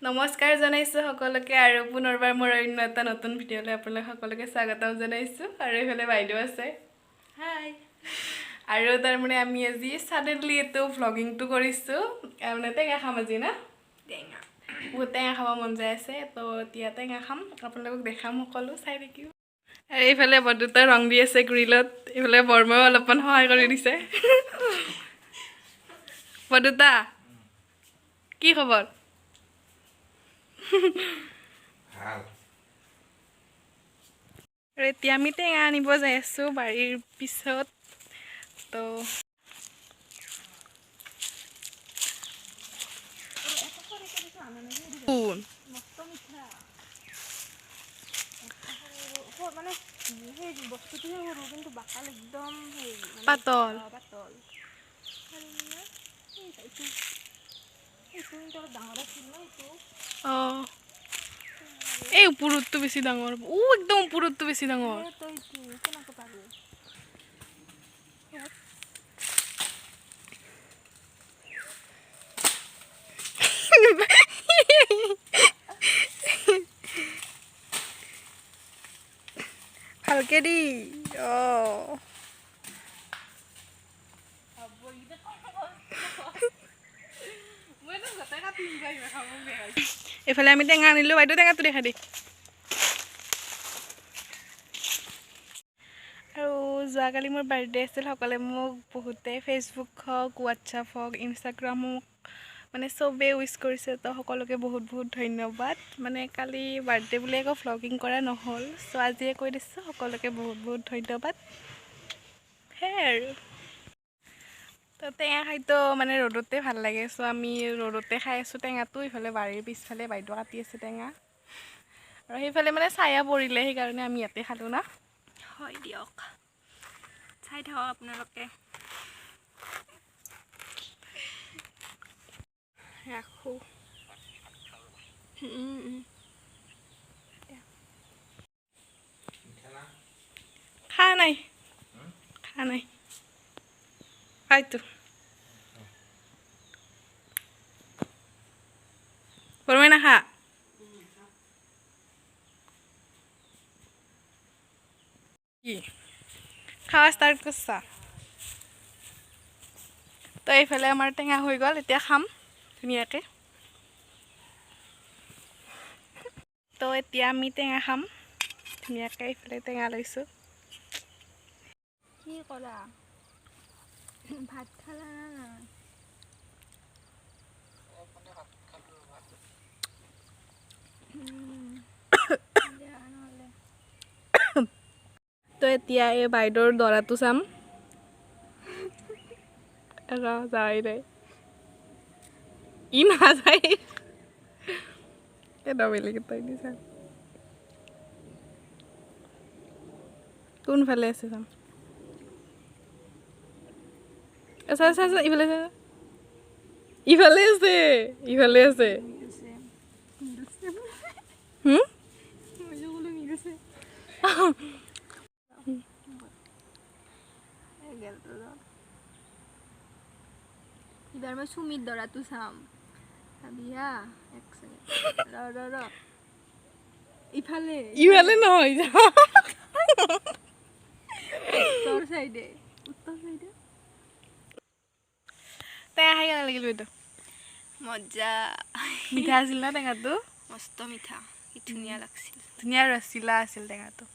নমস্কাৰ জনাইছোঁ সকলোকে আৰু পুনৰবাৰ মোৰ অন্য এটা নতুন ভিডিঅ'লৈ আপোনালোক সকলোকে স্বাগতম জনাইছোঁ আৰু এইফালে বাইদেউ আছে হাই আৰু তাৰমানে আমি আজি ছাডেনলি এইটো ভ্লগিংটো কৰিছোঁ মানে টেঙা খাম আজি না টেঙা বহুত টেঙা খাব মন যায় আছে তো এতিয়া টেঙা খাম আপোনালোকক দেখাম সকলো চাই থাকিব আৰু এইফালে বৰদেউতাই ৰং দি আছে গ্ৰিলত এইফালে বৰমাও অলপমান সহায় কৰি দিছে বৰদেউতা কি খবৰ আৰু এতিয়া আমি টেঙা আনিব যাই আছোঁ বাৰীৰ পিছত তো পাতল অঁ এই ওপৰতটো বেছি ডাঙৰ একদম ওপৰতটো বেছি ডাঙৰ ভালকে দি এইফালে আমি টেঙা আনিলোঁ বাইদেউ টেঙাটো দেখা দি আৰু যোৱাকালি মোৰ বাৰ্থডে আছিল সকলোৱে মোক বহুতে ফেচবুক হওক হোৱাটছআপ হওক ইনষ্টাগ্ৰাম হওক মানে চবেই উইচ কৰিছে তো সকলোকে বহুত বহুত ধন্যবাদ মানে কালি বাৰ্থডে বুলি একো ভ্লগিং কৰা নহ'ল চ' আজিয়ে কৈ দিছোঁ সকলোকে বহুত বহুত ধন্যবাদ সেয়াই আৰু তো টেঙা খাইতো মানে ৰ'দতে ভাল লাগে চ' আমি ৰ'দতে খাই আছোঁ টেঙাটো ইফালে বাৰীৰ পিছফালে বাইদেউ কাটি আছে টেঙা আৰু সেইফালে মানে ছায়া পৰিলে সেইকাৰণে আমি ইয়াতে খালোঁ না হয় দিয়ক চাই থাকক আপোনালোকে ৰাখোঁ খা নাই হয়তো বৰমাই নাখা কি খাৱা ষ্টাৰ্ট কৰিছা তো এইফালে আমাৰ টেঙা হৈ গ'ল এতিয়া খাম ধুনীয়াকৈ তো এতিয়া আমি টেঙা খাম ধুনীয়াকৈ এইফালে টেঙা লৈছোঁ কি কৰা ভাত খালা না তো এতিয়া এই বাইদেউৰ দৰাটো চাম যাই দে ই নাযায় বেলেগ এটাই দি চাম কোনফালে আছে চাম আচ্ছা আচ্ছা আচ্ছা ইফালে আছে এবাৰ মই সুমিত দৰাটো চাম ভাবিয়া এক ছেকেণ্ড ৰ ইফালে নহয় উত্তৰ চাইডে টেঙা খাই কেনে লাগিল বাইদেউ মজা মিঠা আছিল না টেঙাটো মস্ত মিঠা কি ধুনীয়া লাগছিল ধুনীয়া ৰছিলা আছিল টেঙাটো